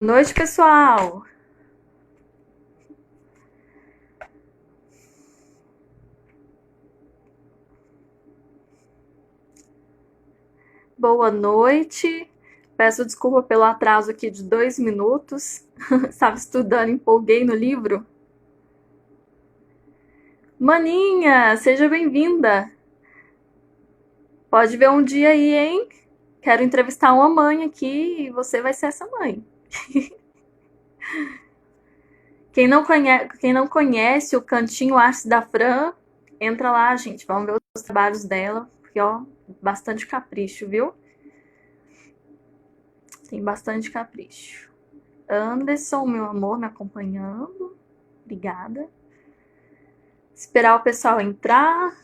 Boa noite, pessoal. Boa noite. Peço desculpa pelo atraso aqui de 2 minutos. Estava estudando, empolguei no livro. Maninha, seja bem-vinda. Pode ver um dia aí, hein? Quero entrevistar uma mãe aqui e você vai ser essa mãe. Quem não conhece o Cantinho Artes da Fran, entra lá, gente. Vamos ver os trabalhos dela, porque, ó, bastante capricho, viu? Tem bastante capricho. Anderson, meu amor, me acompanhando. Obrigada. Esperar o pessoal entrar.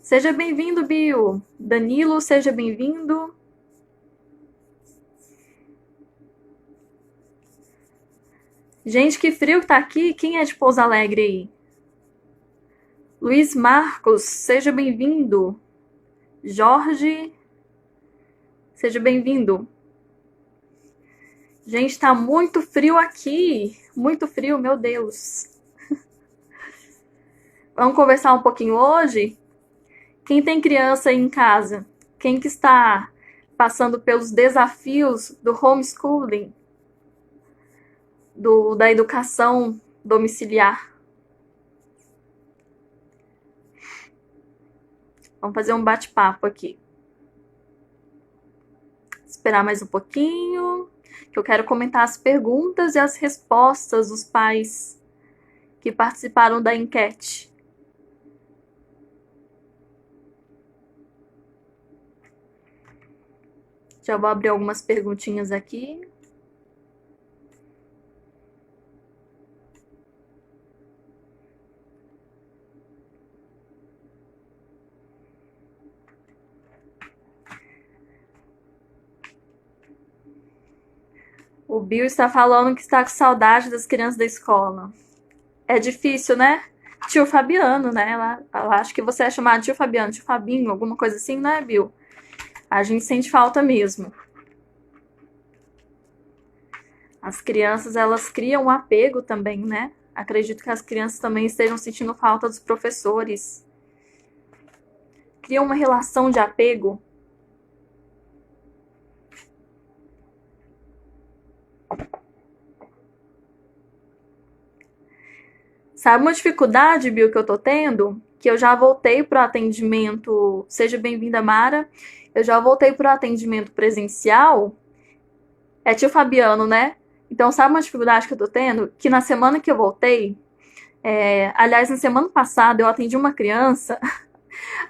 Seja bem-vindo, Bill. Danilo, seja bem-vindo. Gente, que frio que tá aqui. Quem é de Pouso Alegre aí? Luiz Marcos, seja bem-vindo. Jorge, seja bem-vindo. Gente, tá muito frio aqui. Muito frio, meu Deus. Vamos conversar um pouquinho hoje? Quem tem criança aí em casa? Quem que está passando pelos desafios do homeschooling, da educação domiciliar? Vamos fazer um bate-papo aqui. Esperar mais um pouquinho, que eu quero comentar as perguntas e as respostas dos pais que participaram da enquete. Já vou abrir algumas perguntinhas aqui. O Bill está falando que está com saudade das crianças da escola. É difícil, né? Tio Fabiano, né? Ela acha que você é chamado tio Fabiano, tio Fabinho, alguma coisa assim, né, Bill? A gente sente falta mesmo. As crianças, elas criam um apego também, né? Acredito que as crianças também estejam sentindo falta dos professores. Criam uma relação de apego. Sabe uma dificuldade, Bill, que eu tô tendo? Que eu já voltei pro atendimento. Seja bem-vinda, Mara. Eu já voltei pro atendimento presencial. É tio Fabiano, né? Então, sabe uma dificuldade que eu tô tendo? Que na semana que eu voltei, aliás, na semana passada, eu atendi uma criança.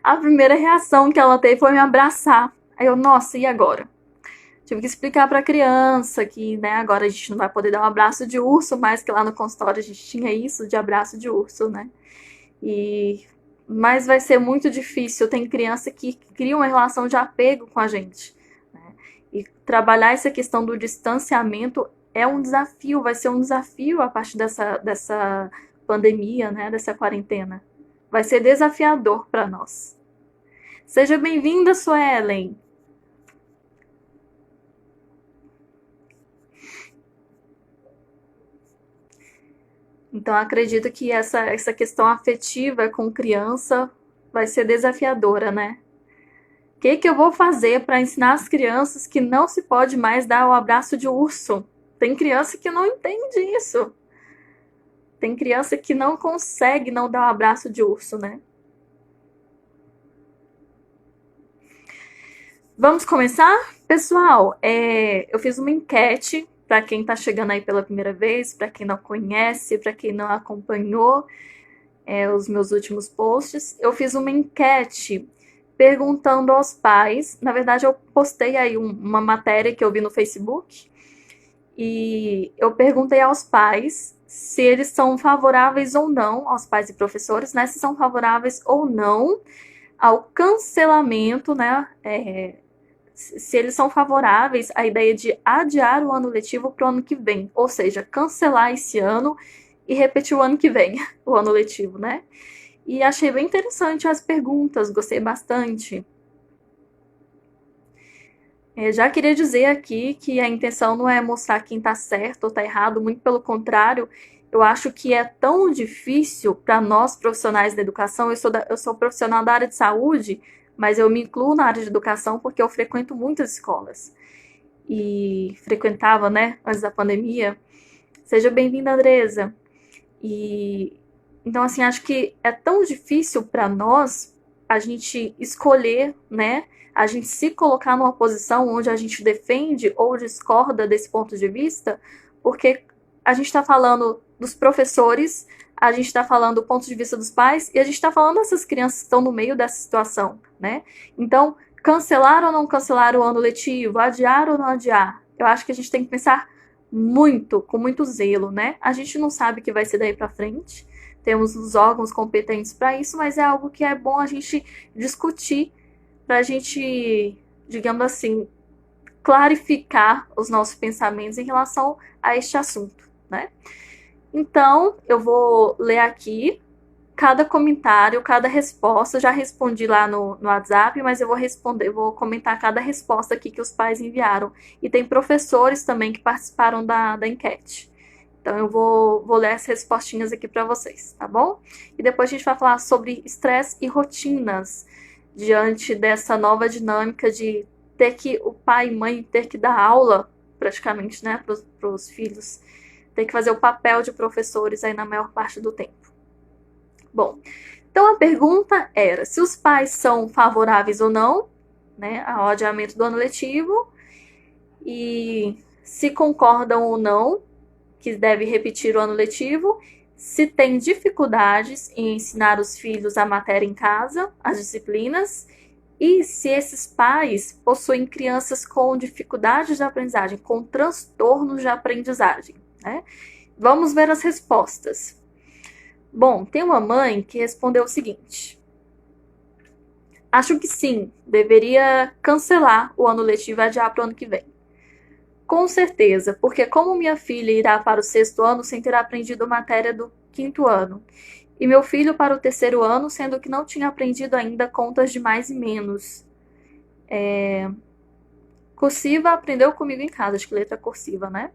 A primeira reação que ela teve foi me abraçar. Aí eu, nossa, e agora? Tive que explicar pra criança que, né, agora a gente não vai poder dar um abraço de urso, mas que lá no consultório a gente tinha isso de abraço de urso, né? E mas vai ser muito difícil. Tem criança que cria uma relação de apego com a gente, né? E trabalhar essa questão do distanciamento é um desafio, vai ser um desafio a partir dessa pandemia, né? Dessa quarentena. Vai ser desafiador para nós. Seja bem-vinda, Suelen. Então, acredito que essa questão afetiva com criança vai ser desafiadora, né? O que que eu vou fazer para ensinar as crianças que não se pode mais dar o abraço de urso? Tem criança que não entende isso. Tem criança que não consegue não dar o abraço de urso, né? Vamos começar? Pessoal, eu fiz uma enquete para quem está chegando aí pela primeira vez, para quem não conhece, para quem não acompanhou os meus últimos posts. Eu fiz uma enquete perguntando aos pais. Na verdade, eu postei aí uma matéria que eu vi no Facebook e eu perguntei aos pais se eles são favoráveis ou não, aos pais e professores, né? Se são favoráveis ou não ao cancelamento, né? Se eles são favoráveis à ideia de adiar o ano letivo para o ano que vem, ou seja, cancelar esse ano e repetir o ano que vem, o ano letivo, né? E achei bem interessante as perguntas, gostei bastante. Já queria dizer aqui que a intenção não é mostrar quem está certo ou está errado, muito pelo contrário, eu acho que é tão difícil para nós profissionais da educação. Eu sou profissional da área de saúde, mas eu me incluo na área de educação porque eu frequento muitas escolas e frequentava, né, antes da pandemia. Seja bem-vinda, Andresa. E então, assim, acho que é tão difícil para nós a gente escolher, né? A gente se colocar numa posição onde a gente defende ou discorda desse ponto de vista, porque a gente está falando dos professores, a gente está falando do ponto de vista dos pais e a gente está falando dessas crianças que estão no meio dessa situação, né? Então, cancelar ou não cancelar o ano letivo, adiar ou não adiar, eu acho que a gente tem que pensar muito, com muito zelo, né? A gente não sabe o que vai ser daí para frente, temos os órgãos competentes para isso, mas é algo que é bom a gente discutir para a gente, digamos assim, clarificar os nossos pensamentos em relação a este assunto, né? Então, eu vou ler aqui cada comentário, cada resposta. Eu já respondi lá no WhatsApp, mas eu vou responder, vou comentar cada resposta aqui que os pais enviaram. E tem professores também que participaram da enquete. Então eu vou ler as respostinhas aqui para vocês, tá bom? E depois a gente vai falar sobre estresse e rotinas diante dessa nova dinâmica de ter que o pai e mãe ter que dar aula praticamente, né, para os filhos, ter que fazer o papel de professores aí na maior parte do tempo. Bom, então a pergunta era se os pais são favoráveis ou não, né, ao adiamento do ano letivo e se concordam ou não que deve repetir o ano letivo, se tem dificuldades em ensinar os filhos a matéria em casa, as disciplinas, e se esses pais possuem crianças com dificuldades de aprendizagem, com transtornos de aprendizagem, né? Vamos ver as respostas. Bom, tem uma mãe que respondeu o seguinte: acho que sim, deveria cancelar o ano letivo e adiar para o ano que vem. Com certeza, porque como minha filha irá para o 6º ano sem ter aprendido a matéria do 5º ano, e meu filho para o 3º ano, sendo que não tinha aprendido ainda contas de mais e menos. Cursiva aprendeu comigo em casa, acho que letra cursiva, né?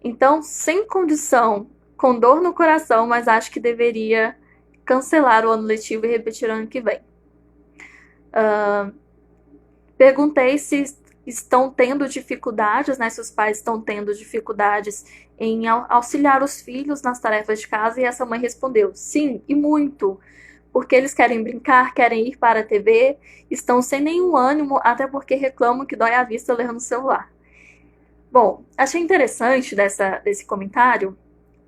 Então, sem condição, com dor no coração, mas acho que deveria cancelar o ano letivo e repetir o ano que vem. Perguntei se estão tendo dificuldades, né? Se os pais estão tendo dificuldades em auxiliar os filhos nas tarefas de casa, e essa mãe respondeu: sim, e muito. Porque eles querem brincar, querem ir para a TV, estão sem nenhum ânimo, até porque reclamam que dói a vista ler no celular. Bom, achei interessante desse comentário,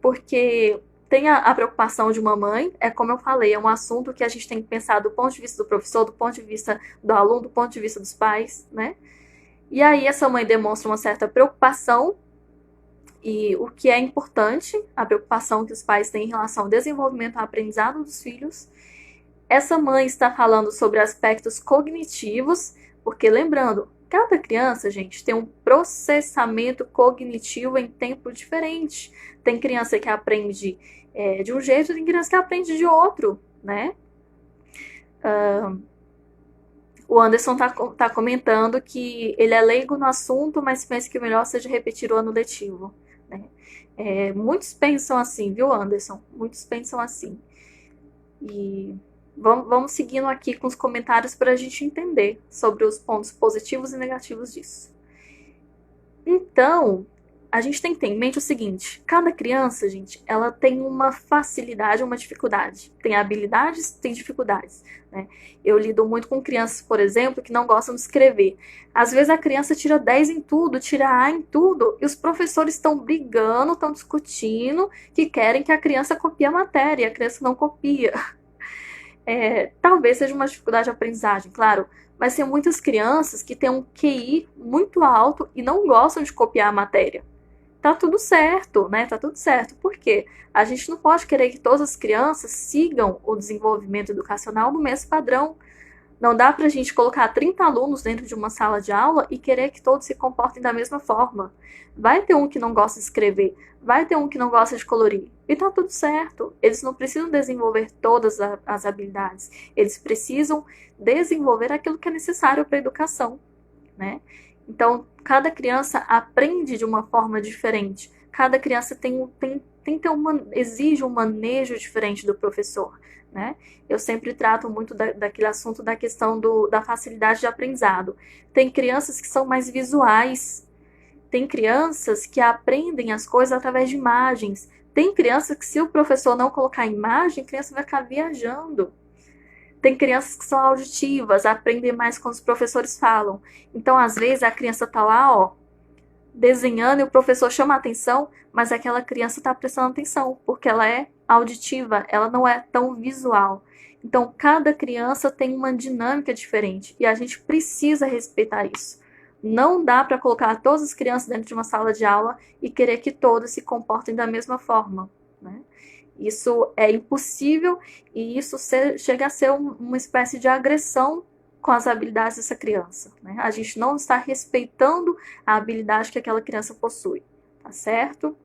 porque tem a preocupação de uma mãe, é como eu falei, é um assunto que a gente tem que pensar do ponto de vista do professor, do ponto de vista do aluno, do ponto de vista dos pais, né? E aí essa mãe demonstra uma certa preocupação, e o que é importante, a preocupação que os pais têm em relação ao desenvolvimento e ao aprendizado dos filhos. Essa mãe está falando sobre aspectos cognitivos, porque lembrando, cada criança, gente, tem um processamento cognitivo em tempo diferente. Tem criança que aprende de um jeito, tem criança que aprende de outro, né? O Anderson tá comentando que ele é leigo no assunto, mas pensa que o melhor seja repetir o ano letivo, né? Muitos pensam assim, viu, Anderson? Muitos pensam assim. E vamos seguindo aqui com os comentários para a gente entender sobre os pontos positivos e negativos disso. Então, a gente tem que ter em mente o seguinte: cada criança, gente, ela tem uma facilidade, uma dificuldade. Tem habilidades, tem dificuldades, né? Eu lido muito com crianças, por exemplo, que não gostam de escrever. Às vezes a criança tira 10 em tudo, tira A em tudo, e os professores estão brigando, estão discutindo, que querem que a criança copie a matéria, e a criança não copia. Talvez seja uma dificuldade de aprendizagem, claro, mas tem muitas crianças que têm um QI muito alto e não gostam de copiar a matéria. Tá tudo certo, né? Tá tudo certo. Por quê? A gente não pode querer que todas as crianças sigam o desenvolvimento educacional no mesmo padrão. Não dá pra gente colocar 30 alunos dentro de uma sala de aula e querer que todos se comportem da mesma forma. Vai ter um que não gosta de escrever, vai ter um que não gosta de colorir. E tá tudo certo. Eles não precisam desenvolver todas as habilidades. Eles precisam desenvolver aquilo que é necessário para a educação, né? Então, cada criança aprende de uma forma diferente. Cada criança exige um manejo diferente do professor, né? Eu sempre trato muito daquele assunto da questão da facilidade de aprendizado. Tem crianças que são mais visuais, tem crianças que aprendem as coisas através de imagens. Tem crianças que, se o professor não colocar imagem, a criança vai ficar viajando. Tem crianças que são auditivas, aprendem mais quando os professores falam. Então, às vezes, a criança está lá, ó, desenhando e o professor chama a atenção, mas aquela criança está prestando atenção, porque ela é auditiva, ela não é tão visual. Então, cada criança tem uma dinâmica diferente e a gente precisa respeitar isso. Não dá para colocar todas as crianças dentro de uma sala de aula e querer que todas se comportem da mesma forma, né? Isso é impossível e isso chega a ser uma espécie de agressão com as habilidades dessa criança, né? A gente não está respeitando a habilidade que aquela criança possui, tá certo?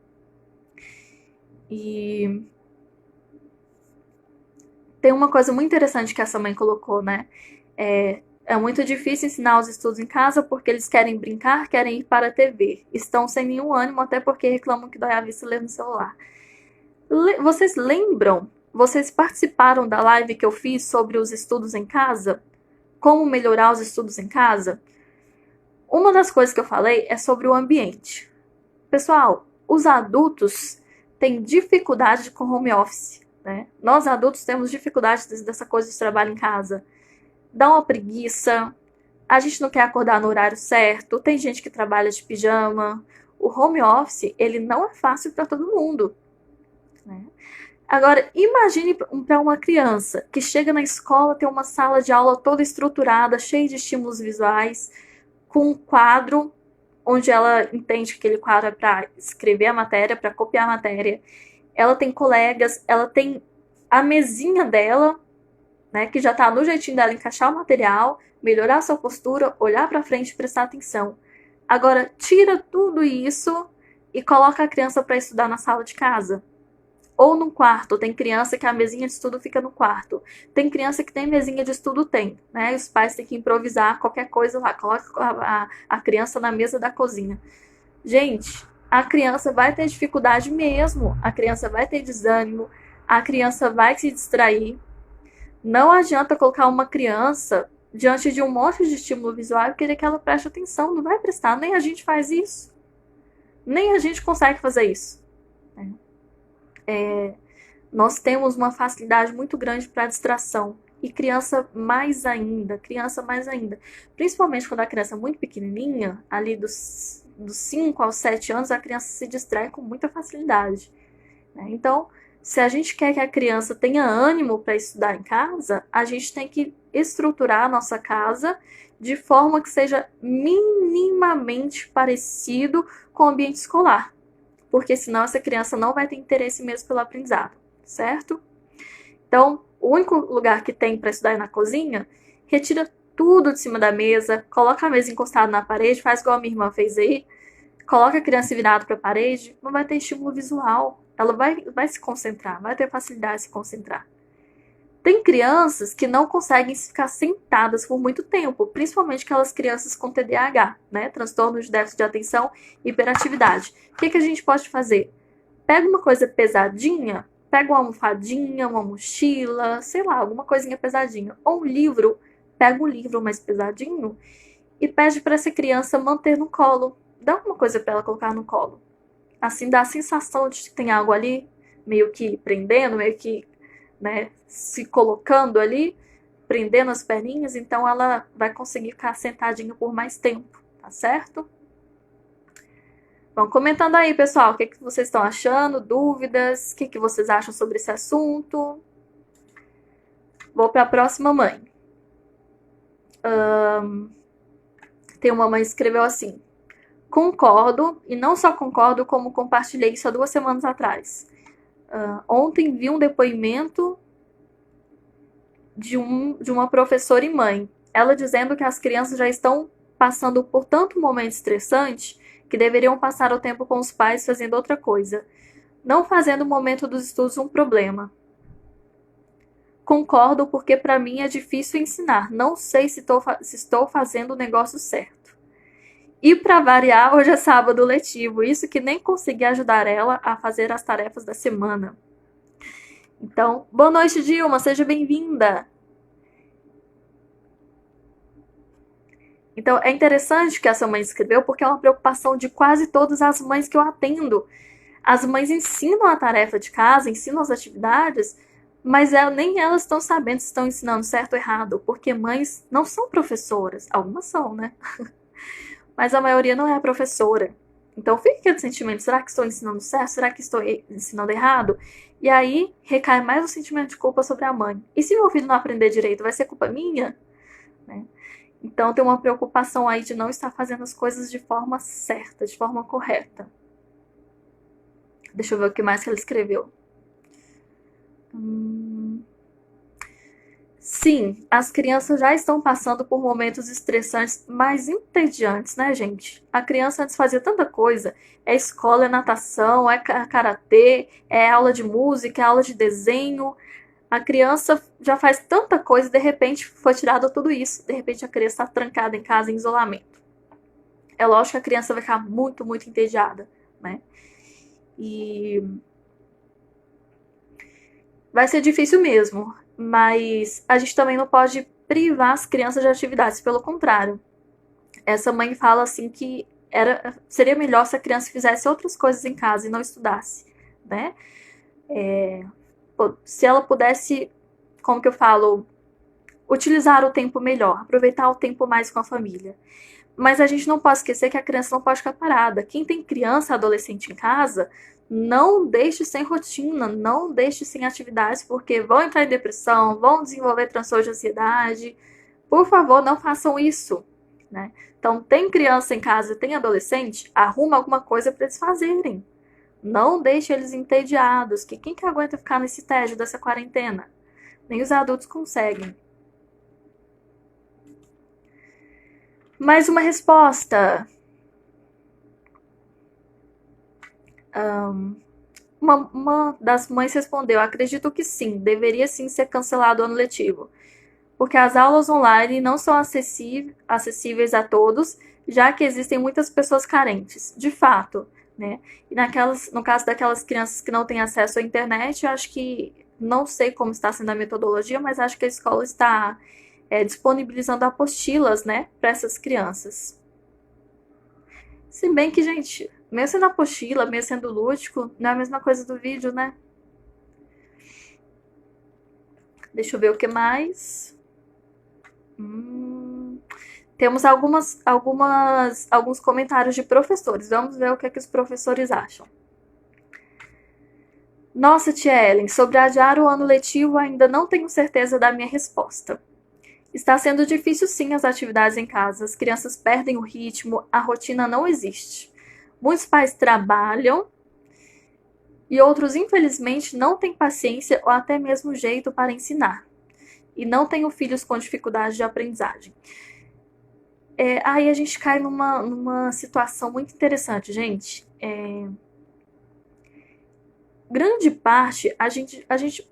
E tem uma coisa muito interessante que essa mãe colocou, né? É muito difícil ensinar os estudos em casa porque eles querem brincar, querem ir para a TV. Estão sem nenhum ânimo, até porque reclamam que dói a vista ler no celular. Vocês lembram? Vocês participaram da live que eu fiz sobre os estudos em casa? Como melhorar os estudos em casa? Uma das coisas que eu falei é sobre o ambiente. Pessoal, os adultos têm dificuldade com home office, né? Nós adultos temos dificuldade dessa coisa de trabalho em casa. Dá uma preguiça, a gente não quer acordar no horário certo, tem gente que trabalha de pijama. O home office, ele não é fácil para todo mundo, né? Agora, imagine para uma criança que chega na escola, tem uma sala de aula toda estruturada, cheia de estímulos visuais, com um quadro, onde ela entende que aquele quadro é para escrever a matéria, para copiar a matéria. Ela tem colegas, ela tem a mesinha dela, né, que já está no jeitinho dela encaixar o material, melhorar a sua postura, olhar para frente e prestar atenção. Agora, tira tudo isso e coloca a criança para estudar na sala de casa. Ou no quarto, tem criança que a mesinha de estudo fica no quarto. Tem criança que tem mesinha de estudo, né? E os pais têm que improvisar qualquer coisa lá, coloca a criança na mesa da cozinha. Gente, a criança vai ter dificuldade mesmo, a criança vai ter desânimo, a criança vai se distrair. Não adianta colocar uma criança diante de um monte de estímulo visual e querer que ela preste atenção, não vai prestar, nem a gente faz isso. Nem a gente consegue fazer isso. Nós temos uma facilidade muito grande para distração. E criança mais ainda. Principalmente quando a criança é muito pequenininha, ali dos 5 aos 7 anos, a criança se distrai com muita facilidade, né? Então, se a gente quer que a criança tenha ânimo para estudar em casa, a gente tem que estruturar a nossa casa de forma que seja minimamente parecido com o ambiente escolar. Porque senão essa criança não vai ter interesse mesmo pelo aprendizado, certo? Então, o único lugar que tem para estudar é na cozinha, retira tudo de cima da mesa, coloca a mesa encostada na parede, faz igual a minha irmã fez aí, coloca a criança virada para a parede, não vai ter estímulo visual. Ela vai se concentrar, vai ter facilidade de se concentrar. Tem crianças que não conseguem ficar sentadas por muito tempo, principalmente aquelas crianças com TDAH, né? Transtorno de déficit de atenção e hiperatividade. O que a gente pode fazer? Pega uma coisa pesadinha, pega uma almofadinha, uma mochila, sei lá, alguma coisinha pesadinha. Ou um livro, pega um livro mais pesadinho e pede para essa criança manter no colo. Dá uma coisa para ela colocar no colo. Assim dá a sensação de que tem algo ali, meio que prendendo, meio que, né, se colocando ali, prendendo as perninhas, então ela vai conseguir ficar sentadinha por mais tempo, tá certo? Vão comentando aí, pessoal, o que vocês estão achando, dúvidas, o que vocês acham sobre esse assunto. Vou para a próxima mãe. Tem uma mãe que escreveu assim: concordo, e não só concordo, como compartilhei isso há 2 semanas atrás. Ontem vi um depoimento de uma professora e mãe. Ela dizendo que as crianças já estão passando por tanto momento estressante que deveriam passar o tempo com os pais fazendo outra coisa, não fazendo o momento dos estudos um problema. Concordo, porque para mim é difícil ensinar. Não sei se estou fazendo o negócio certo. E para variar, hoje é sábado letivo, isso que nem consegui ajudar ela a fazer as tarefas da semana. Então, boa noite, Dilma, seja bem-vinda. Então, é interessante que essa mãe escreveu, porque é uma preocupação de quase todas as mães que eu atendo. As mães ensinam a tarefa de casa, ensinam as atividades, mas nem elas estão sabendo se estão ensinando certo ou errado, porque mães não são professoras. Algumas são, né? Mas a maioria não é professora. Então fica aquele sentimento, será que estou ensinando certo? Será que estou ensinando errado? E aí recai mais o sentimento de culpa sobre a mãe. E se meu filho não aprender direito, vai ser culpa minha? Né? Então tem uma preocupação aí de não estar fazendo as coisas de forma certa, de forma correta. Deixa eu ver o que mais que ela escreveu. Sim, as crianças já estão passando por momentos estressantes, mas entediantes, né, gente? A criança antes fazia tanta coisa. É escola, é natação, é karatê, é aula de música, é aula de desenho. A criança já faz tanta coisa e de repente foi tirado tudo isso. De repente a criança está trancada em casa em isolamento. É lógico que a criança vai ficar muito, muito entediada, né? E vai ser difícil mesmo, mas a gente também não pode privar as crianças de atividades, pelo contrário. Essa mãe fala assim que seria melhor se a criança fizesse outras coisas em casa e não estudasse, né? Se ela pudesse, como que eu falo, utilizar o tempo melhor, aproveitar o tempo mais com a família. Mas a gente não pode esquecer que a criança não pode ficar parada. Quem tem criança, adolescente em casa, não deixe sem rotina, não deixe sem atividades, porque vão entrar em depressão, vão desenvolver transtorno de ansiedade. Por favor, não façam isso, né? Então, tem criança em casa, tem adolescente, arruma alguma coisa para eles fazerem. Não deixe eles entediados, que quem que aguenta ficar nesse tédio dessa quarentena? Nem os adultos conseguem. Mais uma resposta. Uma das mães respondeu: acredito que sim, deveria sim ser cancelado o ano letivo, porque as aulas online não são acessíveis a todos, já que existem muitas pessoas carentes, de fato, né? E no caso daquelas crianças que não têm acesso à internet, eu acho que, não sei como está sendo a metodologia, mas acho que a escola está disponibilizando apostilas, né, para essas crianças. Se bem que, gente, mesmo sendo apostila, mesmo sendo lúdico, não é a mesma coisa do vídeo, né? Deixa eu ver o que mais. Temos alguns comentários de professores. Vamos ver o que os professores acham. Nossa, tia Ellen, sobre adiar o ano letivo ainda não tenho certeza da minha resposta. Está sendo difícil sim as atividades em casa, as crianças perdem o ritmo, a rotina não existe. Muitos pais trabalham e outros, infelizmente, não têm paciência ou até mesmo jeito para ensinar. E não tenho filhos com dificuldade de aprendizagem. Aí a gente cai numa situação muito interessante, gente. Grande parte, a gente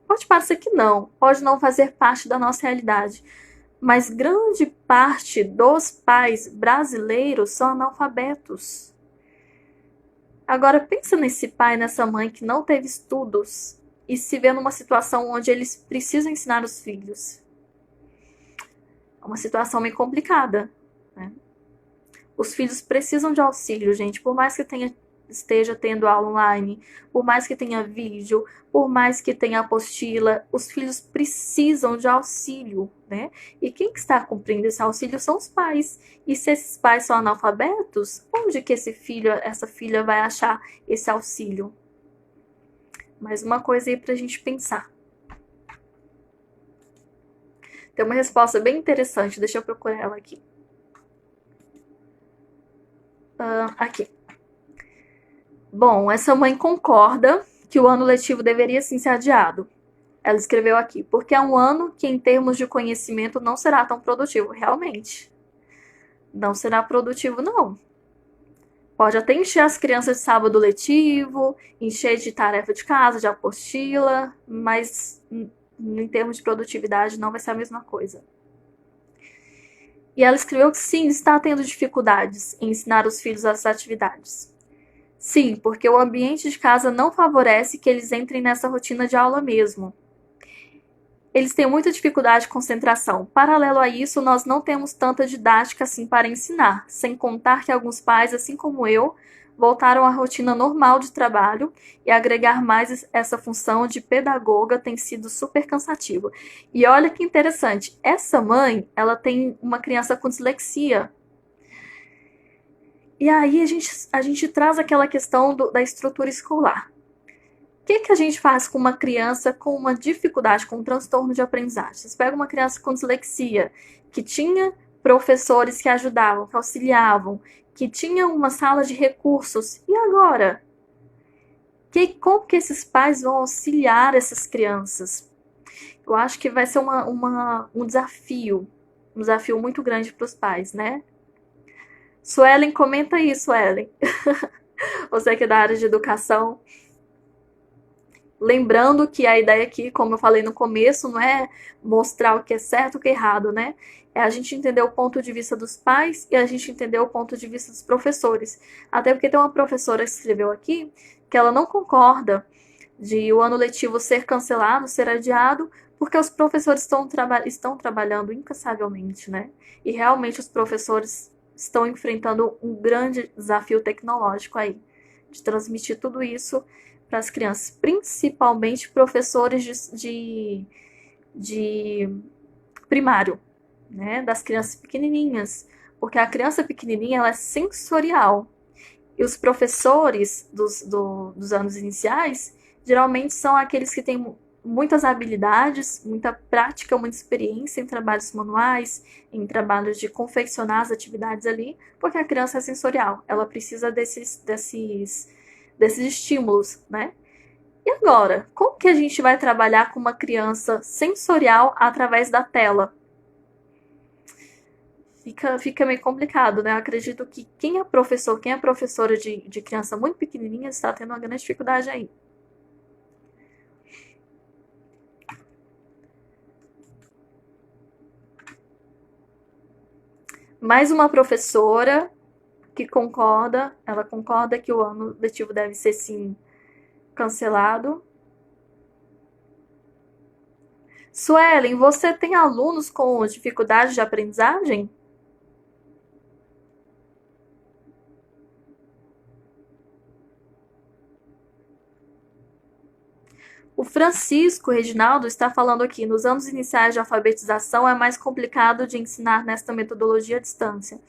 pode parecer que não, pode não fazer parte da nossa realidade, mas grande parte dos pais brasileiros são analfabetos. Agora pensa nesse pai, nessa mãe que não teve estudos e se vê numa situação onde eles precisam ensinar os filhos. É uma situação meio complicada, né? Os filhos precisam de auxílio, gente, por mais que esteja tendo aula online, por mais que tenha vídeo, por mais que tenha apostila, os filhos precisam de auxílio, né? E quem que está cumprindo esse auxílio são os pais. E se esses pais são analfabetos, onde que esse filho, essa filha vai achar esse auxílio? Mais uma coisa aí pra gente pensar. Tem uma resposta bem interessante, deixa eu procurar ela aqui. Aqui. Bom, essa mãe concorda que o ano letivo deveria sim ser adiado. Ela escreveu aqui, porque é um ano que, em termos de conhecimento, não será tão produtivo. Realmente, não será produtivo, não. Pode até encher as crianças de sábado letivo, encher de tarefa de casa, de apostila, mas em termos de produtividade não vai ser a mesma coisa. E ela escreveu que sim, está tendo dificuldades em ensinar os filhos as atividades. Sim, porque o ambiente de casa não favorece que eles entrem nessa rotina de aula mesmo. Eles têm muita dificuldade de concentração. Paralelo a isso, nós não temos tanta didática assim para ensinar, sem contar que alguns pais, assim como eu, voltaram à rotina normal de trabalho e agregar mais essa função de pedagoga tem sido super cansativo. E olha que interessante, essa mãe, ela tem uma criança com dislexia. E aí a gente traz aquela questão da estrutura escolar. O que a gente faz com uma criança com uma dificuldade, com um transtorno de aprendizagem? Você pega uma criança com dislexia, que tinha professores que ajudavam, que auxiliavam, que tinha uma sala de recursos, e agora? Como que esses pais vão auxiliar essas crianças? Eu acho que vai ser um desafio muito grande para os pais, né? Suelen, comenta aí, Suelen. Você que é da área de educação. Lembrando que a ideia aqui, como eu falei no começo, não é mostrar o que é certo e o que é errado, né? É a gente entender o ponto de vista dos pais e a gente entender o ponto de vista dos professores. Até porque tem uma professora que escreveu aqui que ela não concorda de o ano letivo ser cancelado, ser adiado, porque os professores estão trabalhando incansavelmente, né? E realmente os professores estão enfrentando um grande desafio tecnológico aí, de transmitir tudo isso para as crianças, principalmente professores de primário, né, das crianças pequenininhas, porque a criança pequenininha ela é sensorial e os professores dos anos iniciais geralmente são aqueles que têm muitas habilidades, muita prática, muita experiência em trabalhos manuais, em trabalhos de confeccionar as atividades ali, porque a criança é sensorial, ela precisa desses estímulos, né? E agora, como que a gente vai trabalhar com uma criança sensorial através da tela? Fica meio complicado, né? Eu acredito que quem é professor, quem é professora de criança muito pequenininha está tendo uma grande dificuldade aí. Mais uma professora que concorda, ela concorda que o ano letivo deve ser sim cancelado. Suelen, você tem alunos com dificuldade de aprendizagem? O Francisco Reginaldo está falando aqui, nos anos iniciais de alfabetização é mais complicado de ensinar nesta metodologia à distância,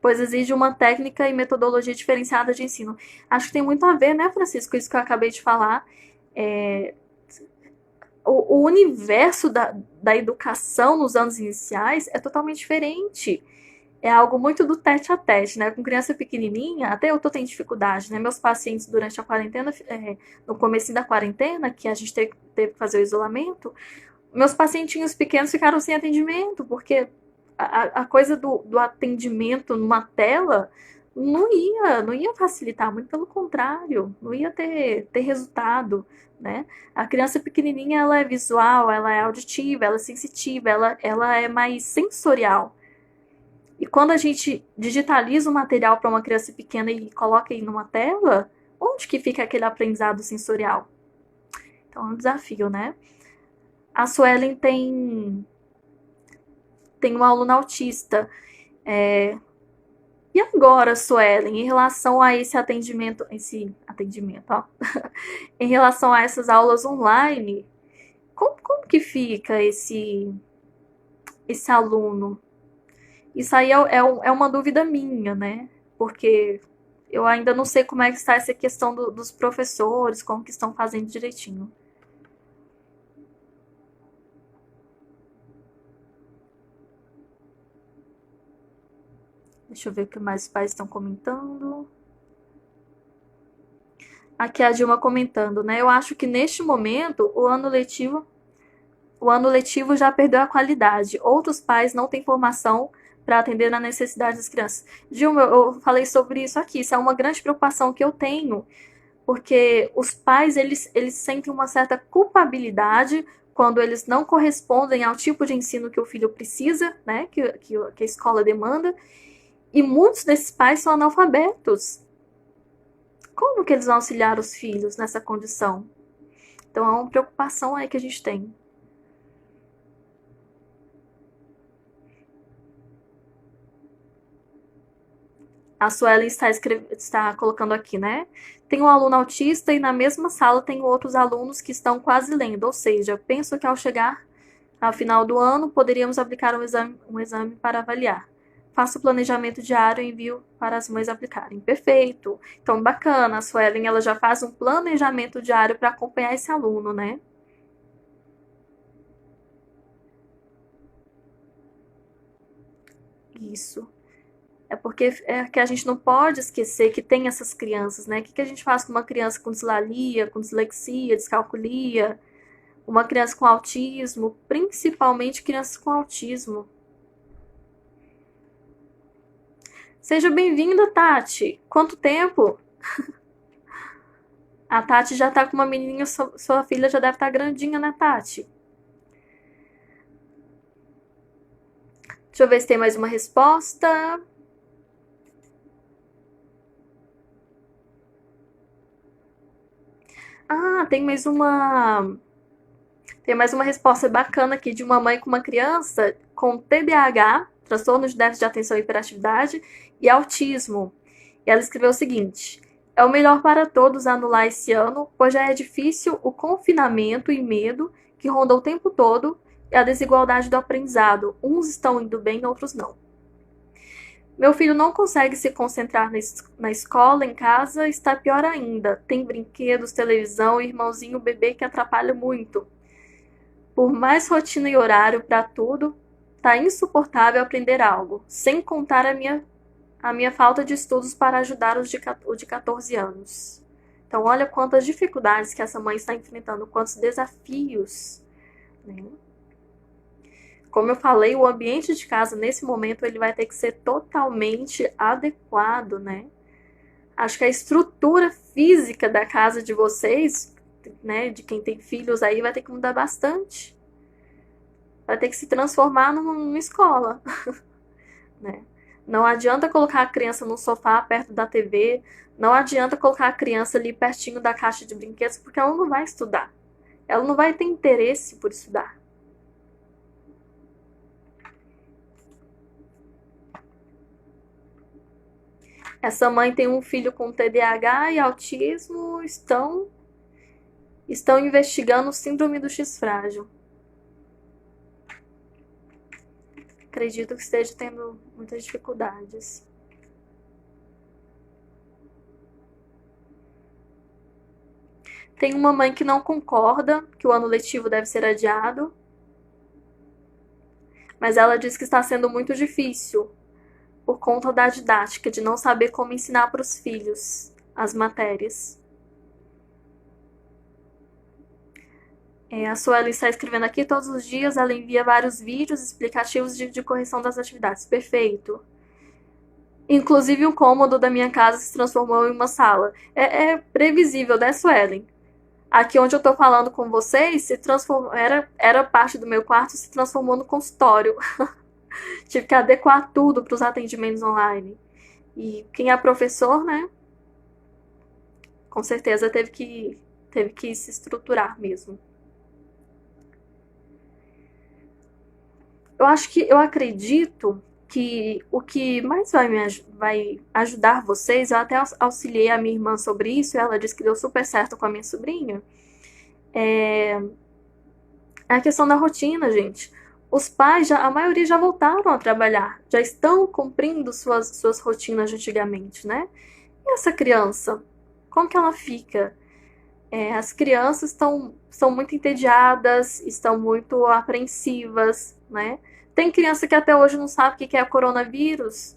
pois exige uma técnica e metodologia diferenciada de ensino. Acho que tem muito a ver, né, Francisco, isso que eu acabei de falar. O universo da educação nos anos iniciais é totalmente diferente. É algo muito do tete a tete, né? Com criança pequenininha, até eu tô tendo dificuldade, né? Meus pacientes durante a quarentena, no começo da quarentena, que a gente teve que fazer o isolamento, meus pacientinhos pequenos ficaram sem atendimento, porque a coisa do atendimento numa tela não ia facilitar, muito pelo contrário, não ia ter resultado, né? A criança pequenininha, ela é visual, ela é auditiva, ela é sensitiva, ela é mais sensorial. E quando a gente digitaliza o material para uma criança pequena e coloca aí numa tela, onde que fica aquele aprendizado sensorial? Então é um desafio, né? A Suelen tem uma aluna autista. E agora, Suelen, em relação a esse atendimento, ó, em relação a essas aulas online, como que fica esse aluno? Isso aí é uma dúvida minha, né? Porque eu ainda não sei como é que está essa questão dos professores, como que estão fazendo direitinho. Deixa eu ver o que mais os pais estão comentando. Aqui a Dilma comentando, né? Eu acho que neste momento o ano letivo já perdeu a qualidade. Outros pais não têm formação para atender na necessidade das crianças. Dilma, eu falei sobre isso aqui. Isso é uma grande preocupação que eu tenho, porque os pais eles sentem uma certa culpabilidade quando eles não correspondem ao tipo de ensino que o filho precisa, né, que a escola demanda, e muitos desses pais são analfabetos. Como que eles vão auxiliar os filhos nessa condição? Então é uma preocupação aí que a gente tem. A Suelen está colocando aqui, né? Tem um aluno autista e na mesma sala tem outros alunos que estão quase lendo, ou seja, penso que ao chegar ao final do ano poderíamos aplicar um exame para avaliar. Faço o planejamento diário e envio para as mães aplicarem. Perfeito. Então, bacana. A Suelen, ela já faz um planejamento diário para acompanhar esse aluno, né? Isso. É porque é que a gente não pode esquecer que tem essas crianças, né? O que a gente faz com uma criança com dislalia, com dislexia, descalculia, uma criança com autismo, principalmente crianças com autismo. Seja bem-vinda, Tati. Quanto tempo? A Tati já tá com uma menininha, sua filha já deve estar grandinha, né, Tati? Deixa eu ver se tem mais uma resposta. Ah, tem mais uma resposta bacana aqui de uma mãe com uma criança com TDAH, transtorno de déficit de atenção e hiperatividade, e autismo. E ela escreveu o seguinte: é o melhor para todos anular esse ano, pois já é difícil o confinamento e medo que ronda o tempo todo e a desigualdade do aprendizado. Uns estão indo bem, outros não. Meu filho não consegue se concentrar na escola, em casa está pior ainda. Tem brinquedos, televisão e irmãozinho bebê que atrapalha muito. Por mais rotina e horário para tudo, tá insuportável aprender algo, sem contar a minha falta de estudos para ajudar o de 14 anos. Então, olha quantas dificuldades que essa mãe está enfrentando, quantos desafios, né? Como eu falei, o ambiente de casa, nesse momento, ele vai ter que ser totalmente adequado, né? Acho que a estrutura física da casa de vocês, né, de quem tem filhos aí, vai ter que mudar bastante. Vai ter que se transformar numa escola, né? Não adianta colocar a criança no sofá perto da TV, não adianta colocar a criança ali pertinho da caixa de brinquedos, porque ela não vai estudar. Ela não vai ter interesse por estudar. Essa mãe tem um filho com TDAH e autismo, estão investigando síndrome do X frágil. Acredito que esteja tendo muitas dificuldades. Tem uma mãe que não concorda que o ano letivo deve ser adiado, mas ela diz que está sendo muito difícil por conta da didática, de não saber como ensinar para os filhos as matérias. A Sueli está escrevendo aqui, todos os dias ela envia vários vídeos explicativos de correção das atividades. Perfeito. Inclusive o cômodo da minha casa se transformou em uma sala. É previsível, né, Suelen? Aqui onde eu tô falando com vocês, era parte do meu quarto, se transformou no consultório. Tive que adequar tudo para os atendimentos online. E quem é professor, né, com certeza teve que se estruturar mesmo. Eu acredito que o que mais vai ajudar vocês, eu até auxiliei a minha irmã sobre isso, e ela disse que deu super certo com a minha sobrinha, é a questão da rotina, gente. Os pais, a maioria já voltaram a trabalhar, já estão cumprindo suas rotinas de antigamente, né? E essa criança, como que ela fica? As crianças são muito entediadas, estão muito apreensivas, né? Tem criança que até hoje não sabe o que é coronavírus.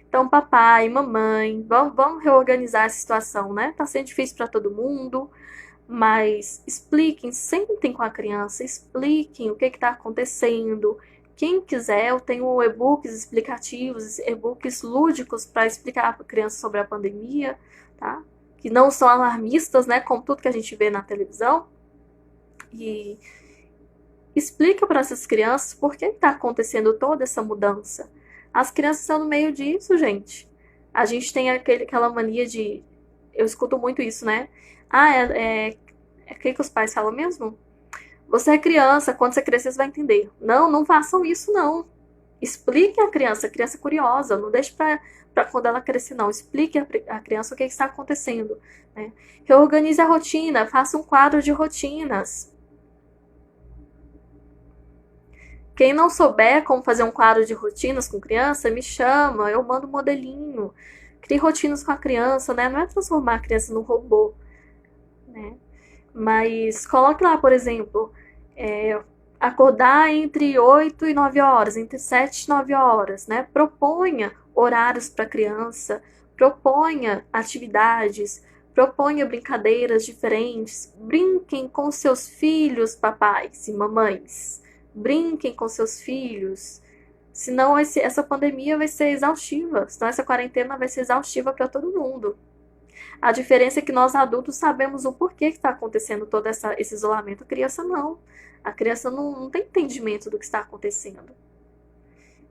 Então, papai, mamãe, vamos reorganizar a situação, né? Tá sendo difícil para todo mundo, mas expliquem, sentem com a criança, expliquem o que está acontecendo. Quem quiser, eu tenho e-books explicativos, e-books lúdicos para explicar para a criança sobre a pandemia, tá? Que não são alarmistas, né? Como tudo que a gente vê na televisão. e explica para essas crianças por que está acontecendo toda essa mudança. As crianças estão no meio disso, gente. A gente tem aquela mania de... Eu escuto muito isso, né? Ah, o que os pais falam mesmo? Você é criança, quando você crescer você vai entender. Não, não façam isso, não. Explique a criança é curiosa, não deixe para quando ela crescer, não. Explique a criança o que está acontecendo. Né? Reorganize a rotina, faça um quadro de rotinas. Quem não souber como fazer um quadro de rotinas com criança, me chama, eu mando um modelinho. Crie rotinas com a criança, né? Não é transformar a criança num robô, né? Mas coloque lá, por exemplo, acordar entre 8 e 9 horas, entre 7 e 9 horas, né? Proponha horários para a criança, proponha atividades, proponha brincadeiras diferentes, brinquem com seus filhos, papais e mamães. Brinquem com seus filhos. Senão essa pandemia vai ser exaustiva. Senão essa quarentena vai ser exaustiva para todo mundo. A diferença é que nós adultos sabemos o porquê que está acontecendo todo esse isolamento. A criança não. A criança não tem entendimento do que está acontecendo.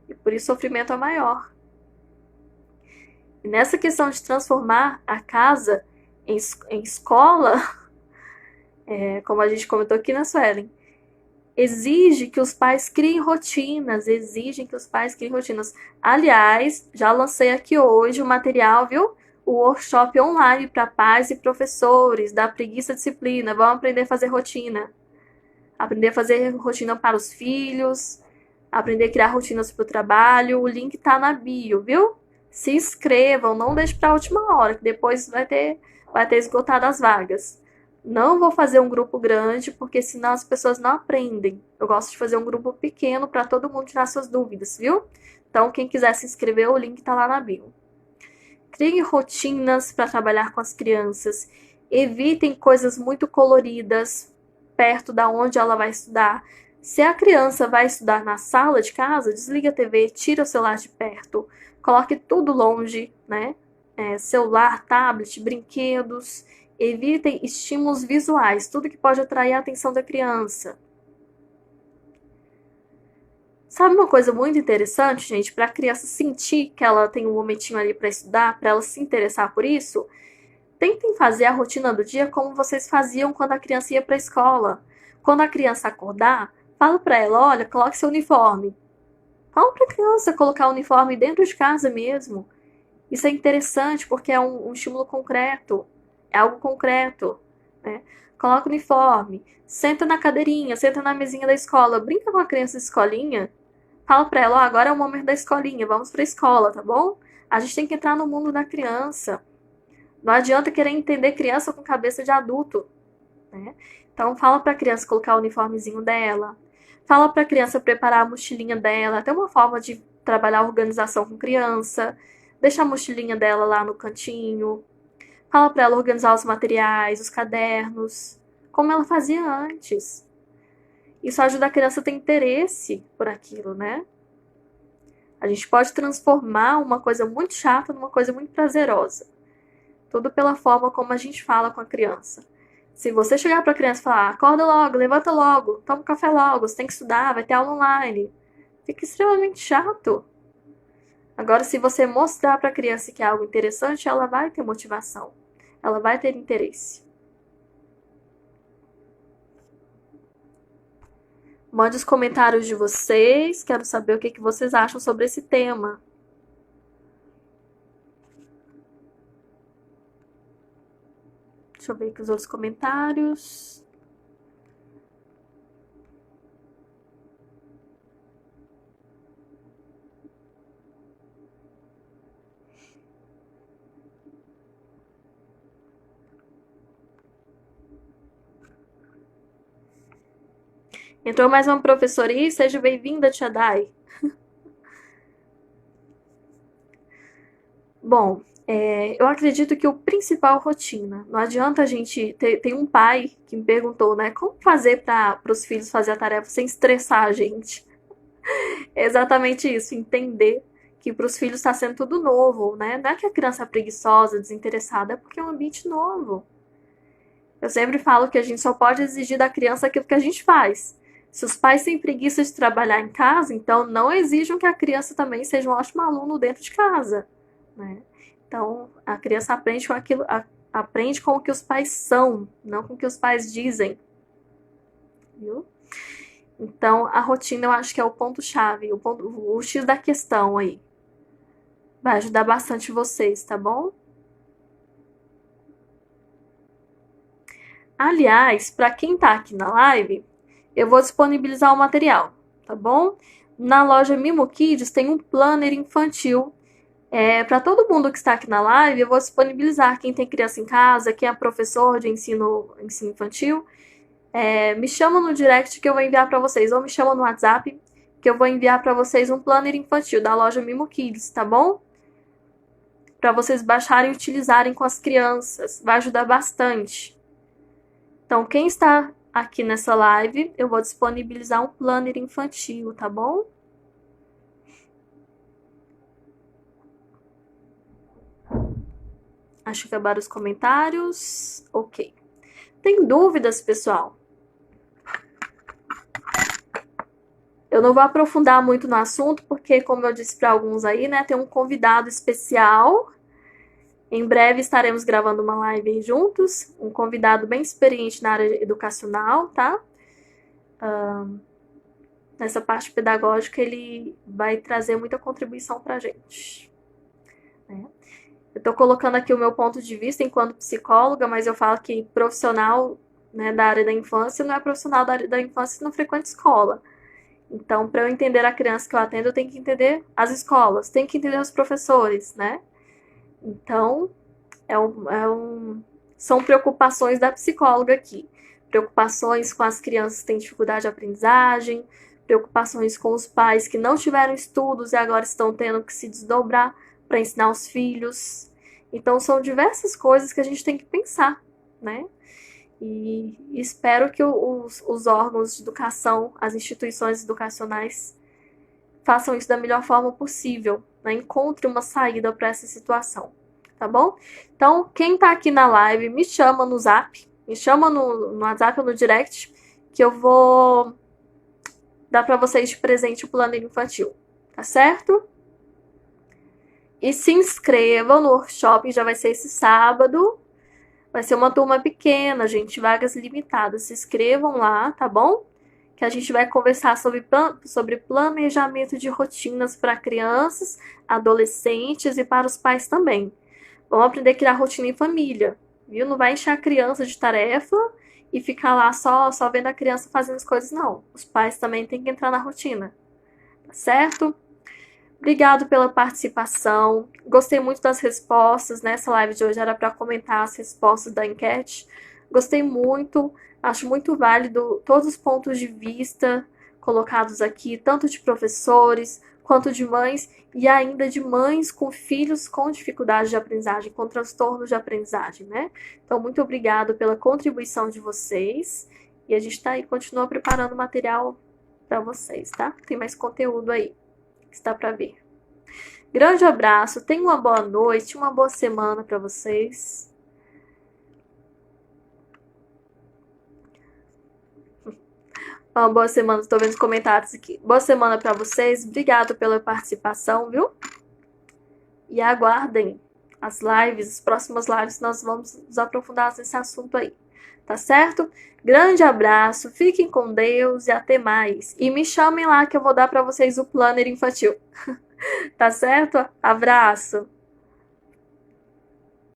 E por isso o sofrimento é maior. E nessa questão de transformar a casa em escola, como a gente comentou aqui na Suelen, exige que os pais criem rotinas, Aliás, já lancei aqui hoje o material, viu? O workshop online para pais e professores da Preguiça Disciplina. Vamos aprender a fazer rotina. Aprender a fazer rotina para os filhos, aprender a criar rotinas para o trabalho. O link tá na bio, viu? Se inscrevam, não deixe para a última hora, que depois vai ter esgotado as vagas. Não vou fazer um grupo grande, porque senão as pessoas não aprendem. Eu gosto de fazer um grupo pequeno para todo mundo tirar suas dúvidas, viu? Então, quem quiser se inscrever, o link tá lá na bio. Criem rotinas para trabalhar com as crianças. Evitem coisas muito coloridas perto da onde ela vai estudar. Se a criança vai estudar na sala de casa, desliga a TV, tira o celular de perto, coloque tudo longe, né? Celular, tablet, brinquedos. Evitem estímulos visuais, tudo que pode atrair a atenção da criança. Sabe uma coisa muito interessante, gente? Para a criança sentir que ela tem um momentinho ali para estudar, para ela se interessar por isso, tentem fazer a rotina do dia como vocês faziam quando a criança ia para a escola. Quando a criança acordar, fala para ela, olha, coloque seu uniforme. Fala para a criança colocar o uniforme dentro de casa mesmo. Isso é interessante porque é um estímulo concreto. É algo concreto, né? Coloca o uniforme, senta na cadeirinha, senta na mesinha da escola, brinca com a criança de escolinha, fala pra ela, agora é o momento da escolinha, vamos pra escola, tá bom? A gente tem que entrar no mundo da criança. Não adianta querer entender criança com cabeça de adulto, né? Então fala pra criança colocar o uniformezinho dela, fala pra criança preparar a mochilinha dela, até uma forma de trabalhar a organização com criança, deixa a mochilinha dela lá no cantinho, fala para ela organizar os materiais, os cadernos, como ela fazia antes. Isso ajuda a criança a ter interesse por aquilo, né? A gente pode transformar uma coisa muito chata numa coisa muito prazerosa. Tudo pela forma como a gente fala com a criança. Se você chegar para a criança e falar, acorda logo, levanta logo, toma um café logo, você tem que estudar, vai ter aula online, fica extremamente chato. Agora, se você mostrar para a criança que é algo interessante, ela vai ter motivação. Ela vai ter interesse. Mande os comentários de vocês. Quero saber o que vocês acham sobre esse tema. Deixa eu ver aqui os outros comentários. Entrou mais uma professora aí, seja bem-vinda, Tia Dai. Bom, eu acredito que o principal é rotina. Não adianta a gente... Tem um pai que me perguntou, né? Como fazer para os filhos fazer a tarefa sem estressar a gente? É exatamente isso, entender que para os filhos está sendo tudo novo, né? Não é que a criança é preguiçosa, desinteressada, é porque é um ambiente novo. Eu sempre falo que a gente só pode exigir da criança aquilo que a gente faz. Se os pais têm preguiça de trabalhar em casa, então não exijam que a criança também seja um ótimo aluno dentro de casa, né? Então, a criança aprende com aquilo, aprende com o que os pais são, não com o que os pais dizem. Viu? Então, a rotina eu acho que é o ponto-chave, o X da questão aí. Vai ajudar bastante vocês, tá bom? Aliás, para quem tá aqui na live, eu vou disponibilizar o material, tá bom? Na loja Mimo Kids tem um planner infantil. Para todo mundo que está aqui na live, eu vou disponibilizar. Quem tem criança em casa, quem é professor de ensino infantil, me chama no direct que eu vou enviar para vocês, ou me chama no WhatsApp que eu vou enviar para vocês um planner infantil da loja Mimo Kids, tá bom? Para vocês baixarem e utilizarem com as crianças, vai ajudar bastante. Então, quem está aqui nessa live, eu vou disponibilizar um planner infantil, tá bom? Acho que acabaram os comentários. Ok. Tem dúvidas, pessoal? Eu não vou aprofundar muito no assunto, porque, como eu disse para alguns aí, né, tem um convidado especial. Em breve estaremos gravando uma live juntos. Um convidado bem experiente na área educacional, tá? Nessa parte pedagógica, ele vai trazer muita contribuição para a gente. Eu estou colocando aqui o meu ponto de vista enquanto psicóloga, mas eu falo que profissional, né, da área da infância não é profissional da área da infância se não frequenta escola. Então, para eu entender a criança que eu atendo, eu tenho que entender as escolas, tenho que entender os professores, né? Então, são preocupações da psicóloga aqui. Preocupações com as crianças que têm dificuldade de aprendizagem, preocupações com os pais que não tiveram estudos e agora estão tendo que se desdobrar para ensinar os filhos. Então, são diversas coisas que a gente tem que pensar, né? E espero que os órgãos de educação, as instituições educacionais, façam isso da melhor forma possível, né? Encontre uma saída para essa situação, tá bom? Então, quem está aqui na live, me chama no Zap, me chama no WhatsApp ou no direct, que eu vou dar para vocês de presente o planner infantil, tá certo? E se inscrevam no workshop, já vai ser esse sábado. Vai ser uma turma pequena, gente, vagas limitadas. Se inscrevam lá, tá bom? Que a gente vai conversar sobre planejamento de rotinas para crianças, adolescentes e para os pais também. Vamos aprender a criar rotina em família, viu? Não vai encher a criança de tarefa e ficar lá só vendo a criança fazendo as coisas, não. Os pais também têm que entrar na rotina, tá certo? Obrigado pela participação. Gostei muito das respostas. Nessa live de hoje era para comentar as respostas da enquete. Gostei muito. Acho muito válido todos os pontos de vista colocados aqui, tanto de professores quanto de mães e ainda de mães com filhos com dificuldade de aprendizagem, com transtornos de aprendizagem, né? Então, muito obrigado pela contribuição de vocês. E a gente está aí, continua preparando material para vocês, tá? Tem mais conteúdo aí. Está para ver. Grande abraço, tenha uma boa noite, uma boa semana para vocês. Uma boa semana, estou vendo os comentários aqui. Boa semana para vocês, obrigado pela participação, viu? E aguardem as lives, as próximas lives, nós vamos nos aprofundar nesse assunto aí, tá certo? Grande abraço, fiquem com Deus e até mais. E me chamem lá que eu vou dar para vocês o planner infantil. Tá certo? Abraço!